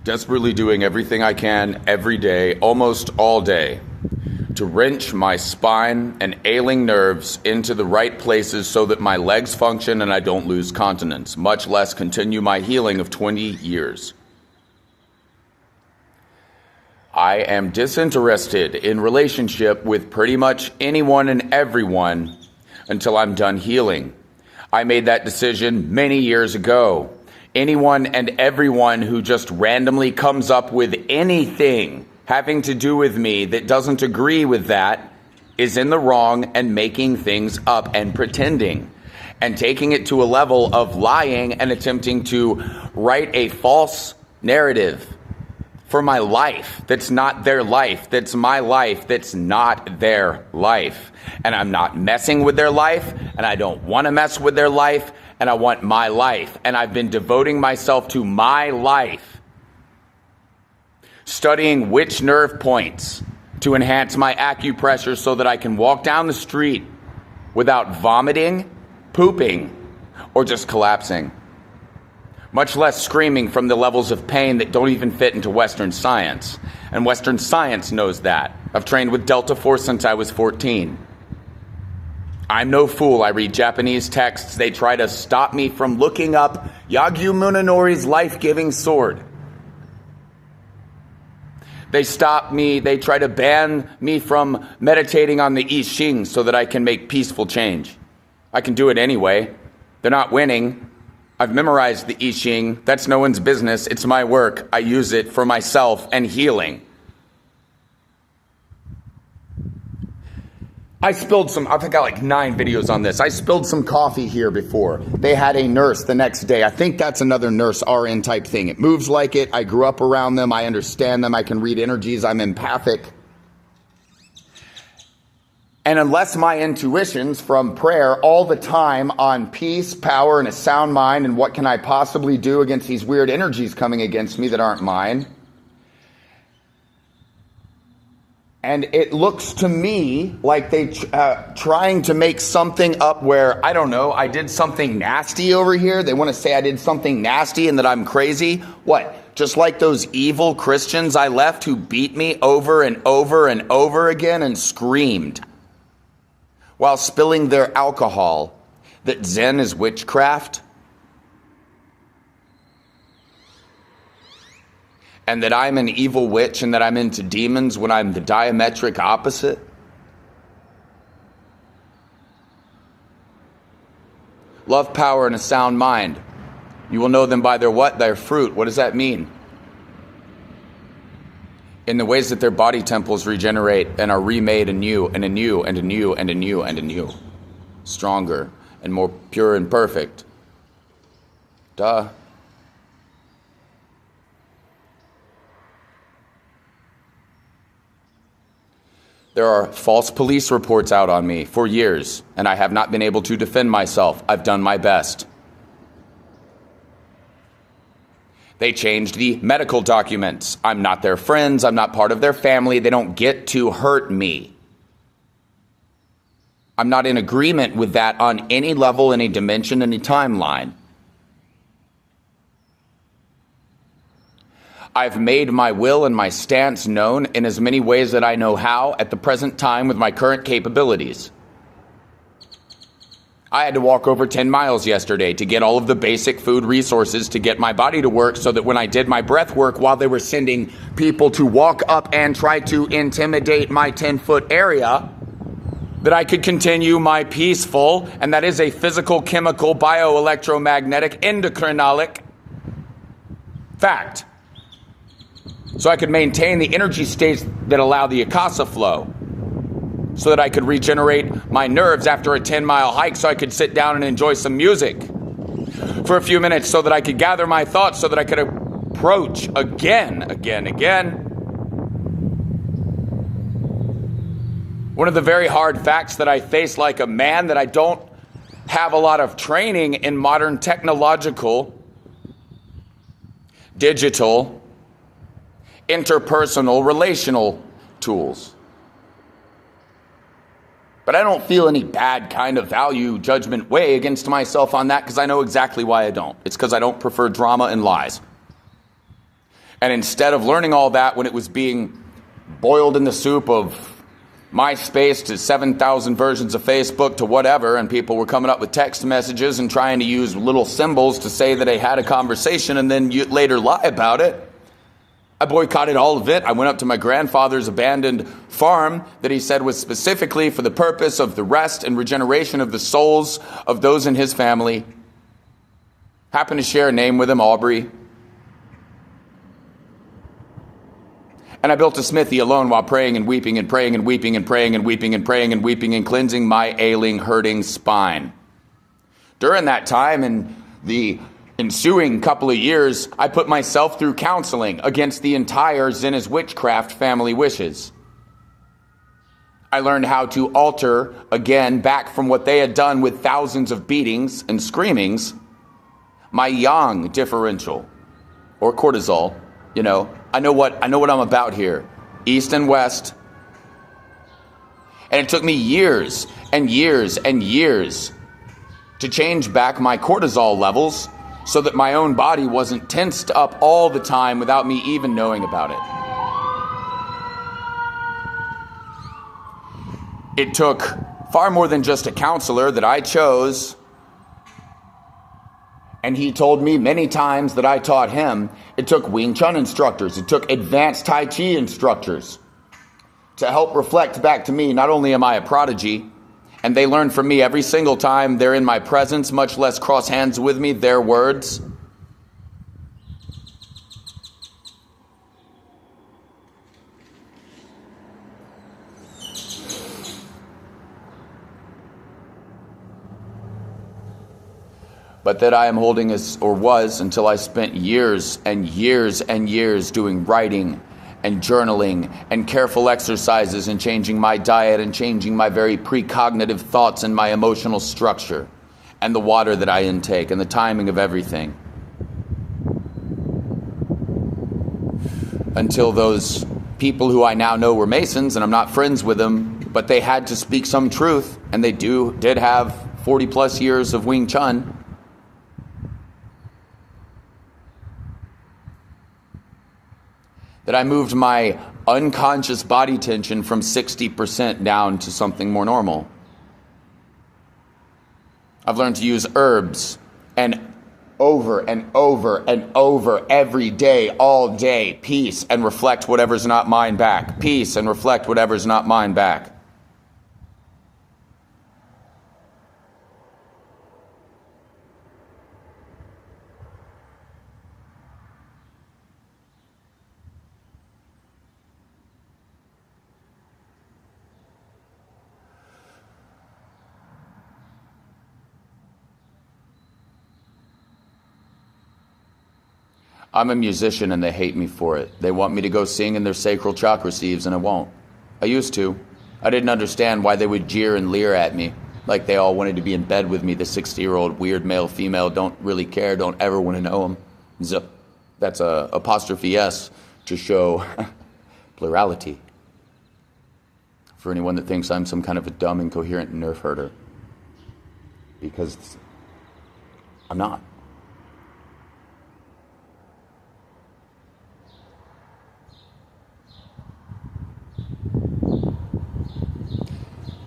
desperately doing everything I can every day, almost all day, to wrench my spine and ailing nerves into the right places so that my legs function and I don't lose continence, much less continue my healing of 20 years. I am disinterested in relationship with pretty much anyone and everyone until I'm done healing. I made that decision many years ago. Anyone and everyone who just randomly comes up with anything having to do with me that doesn't agree with that is in the wrong and making things up and pretending and taking it to a level of lying and attempting to write a false narrative for my life that's not their life, that's my life, that's not their life. And I'm not messing with their life, and I don't want to mess with their life, and I want my life. And I've been devoting myself to my life, studying which nerve points to enhance my acupressure so that I can walk down the street without vomiting, pooping, or just collapsing. Much less screaming from the levels of pain that don't even fit into Western science. And Western science knows that. I've trained with Delta Force since I was 14. I'm no fool. I read Japanese texts. They try to stop me from looking up Yagyu Munenori's life-giving sword. They stop me. They try to ban me from meditating on the I Ching so that I can make peaceful change. I can do it anyway. They're not winning. I've memorized the I Ching. That's no one's business. It's my work. I use it for myself and healing. I've got like 9 videos on this. I spilled some coffee here before. They had a nurse the next day. I think that's another nurse RN type thing. It moves like it. I grew up around them. I understand them. I can read energies. I'm empathic. And unless my intuitions from prayer all the time on peace, power, and a sound mind, and what can I possibly do against these weird energies coming against me that aren't mine, and it looks to me like they trying to make something up where, I don't know, I did something nasty over here. They want to say I did something nasty and that I'm crazy. What? Just like those evil Christians I left who beat me over and over and over again and screamed while spilling their alcohol that Zen is witchcraft? And that I'm an evil witch and that I'm into demons when I'm the diametric opposite? Love, power, and a sound mind. You will know them by their what? Their fruit. What does that mean? In the ways that their body temples regenerate and are remade anew and anew and anew and anew and anew. Stronger and more pure and perfect. Duh. There are false police reports out on me for years, and I have not been able to defend myself. I've done my best. They changed the medical documents. I'm not their friends. I'm not part of their family. They don't get to hurt me. I'm not in agreement with that on any level, any dimension, any timeline. I've made my will and my stance known in as many ways that I know how at the present time with my current capabilities. I had to walk over 10 miles yesterday to get all of the basic food resources to get my body to work so that when I did my breath work while they were sending people to walk up and try to intimidate my 10-foot area, that I could continue my peaceful, and that is a physical, chemical, bioelectromagnetic, endocrinolic fact. So I could maintain the energy states that allow the Akasa flow, so that I could regenerate my nerves after a 10-mile hike, so I could sit down and enjoy some music for a few minutes, so that I could gather my thoughts, so that I could approach again. One of the very hard facts that I face like a man, that I don't have a lot of training in modern technological, digital, interpersonal, relational tools. But I don't feel any bad kind of value judgment way against myself on that, because I know exactly why I don't. It's because I don't prefer drama and lies. And instead of learning all that when it was being boiled in the soup of MySpace to 7,000 versions of Facebook to whatever, and people were coming up with text messages and trying to use little symbols to say that they had a conversation and then later lie about it, I boycotted all of it. I went up to my grandfather's abandoned farm that he said was specifically for the purpose of the rest and regeneration of the souls of those in his family. Happened to share a name with him, Aubrey. And I built a smithy alone while praying and weeping and praying and weeping and praying and weeping and praying and weeping and cleansing my ailing, hurting spine. During that time and the ensuing couple of years, I put myself through counseling against the entire Zinnis witchcraft family wishes. I learned how to alter, again, back from what they had done with thousands of beatings and screamings, my yang differential, or cortisol. You know, I know what I'm about here. East and west. And it took me years and years and years to change back my cortisol levels so that my own body wasn't tensed up all the time without me even knowing about it. It took far more than just a counselor that I chose. And he told me many times that I taught him. It took Wing Chun instructors. It took advanced Tai Chi instructors to help reflect back to me, not only am I a prodigy, and they learn from me every single time they're in my presence, much less cross hands with me, their words. But that I am holding or was until I spent years and years and years doing writing and journaling and careful exercises and changing my diet and changing my very precognitive thoughts and my emotional structure and the water that I intake and the timing of everything. Until those people who I now know were Masons, and I'm not friends with them, but they had to speak some truth, and they did have 40 plus years of Wing Chun. That I moved my unconscious body tension from 60% down to something more normal. I've learned to use herbs and over and over and over every day, all day, peace and reflect whatever's not mine back. Peace and reflect whatever's not mine back. I'm a musician and they hate me for it. They want me to go sing in their sacral chakra sieves and I won't. I used to. I didn't understand why they would jeer and leer at me. Like they all wanted to be in bed with me, the 60-year-old weird male, female, don't really care, don't ever want to know them. That's a apostrophe S to show plurality. For anyone that thinks I'm some kind of a dumb, incoherent nerf herder. Because I'm not.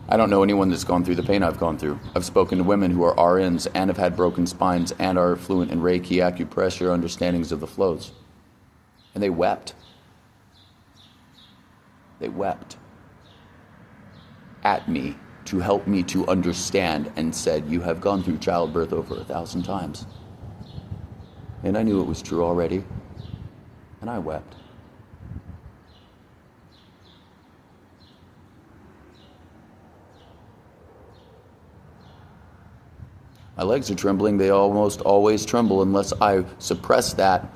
I don't know anyone that's gone through the pain I've gone through. I've spoken to women who are RNs and have had broken spines and are fluent in Reiki, acupressure, understandings of the flows. And they wept. They wept at me to help me to understand and said, "You have gone through childbirth over 1,000 times." And I knew it was true already. And I wept. My legs are trembling. They almost always tremble unless I suppress that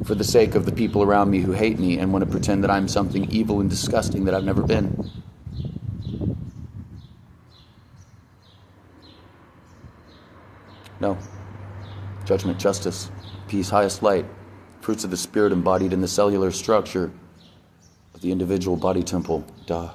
for the sake of the people around me who hate me and want to pretend that I'm something evil and disgusting that I've never been. No. Judgment, justice, peace, highest light, fruits of the spirit embodied in the cellular structure of the individual body temple. Duh.